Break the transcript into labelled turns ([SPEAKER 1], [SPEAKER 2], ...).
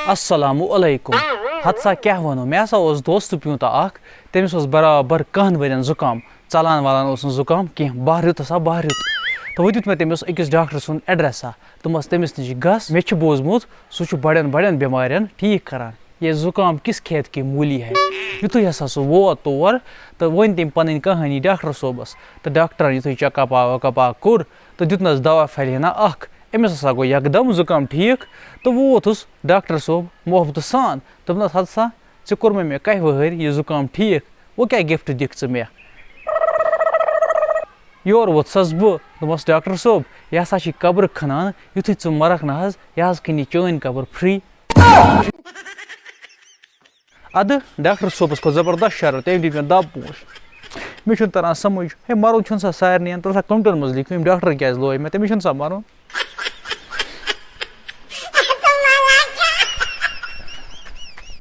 [SPEAKER 1] السلام علیکم حدسا کیا ونو مےٚ ہسا اوس دوست پیوٗنٛتاہ اکھ تٔمِس اوس برابر 10 ؤرین زُکام ژلان ولان اوس نہٕ زُکام کینٛہہ بہرِیُت ہسا بہرِیُت تہٕ وۄنۍ دیُت مےٚ تٔمِس أکِس ڈاکٹر سُنٛد ایڈرسا دوٚپمَس تٔمِس نِش گژھ مےٚ چھُ بوٗزمُت سُہ چھُ بڑٮ۪ن بٮ۪مارٮ۪ن ٹھیٖک کران یہ زُکام کس کھیت کی موٗلی ہے یُتھُے ہسا سُہ ووت تور تہٕ ؤنۍ تٔمۍ پنٕنۍ کہانی ڈاکٹر صٲبس تہٕ ڈاکٹرن یُتھُے چکپا وکپا کوٚر تہٕ دیُتنس دوا پھلہِ ہنا اکھ أمِس ہسا گوٚو یکدم زُکام ٹھیٖک تہٕ ووتُس ڈاکٹر صٲب محبتہٕ سان دوٚپنس ہتسا ژےٚ کوٚرمے مےٚ کہہِ ؤہٕرۍ یہِ زُکام ٹھیٖک وۄنۍ کیٛاہ گفٹ دِکھ ژٕ مےٚ یورٕ ووٚتھسس بہٕ دوٚپمس ڈاکٹر صٲب یہِ ہسا چھِ قبرٕ کھنان یُتھُے ژٕ مرکھ نہ حظ یہِ حظ کھنی چٲنۍ قبر فرٛی ادٕ ڈاکٹر صٲبس کھوٚت زبردست شرط تٔمۍ دِتۍ مےٚ دب پوش مےٚ چھُنہٕ تران سمجھ ہے مرُن چھُنہٕ سا سارنٕے تَلسا کمٹن منٛز لیکھو یِم ڈاکٹر کیٛازِ لوے مےٚ تٔمِس چھُنہٕ سا مرُن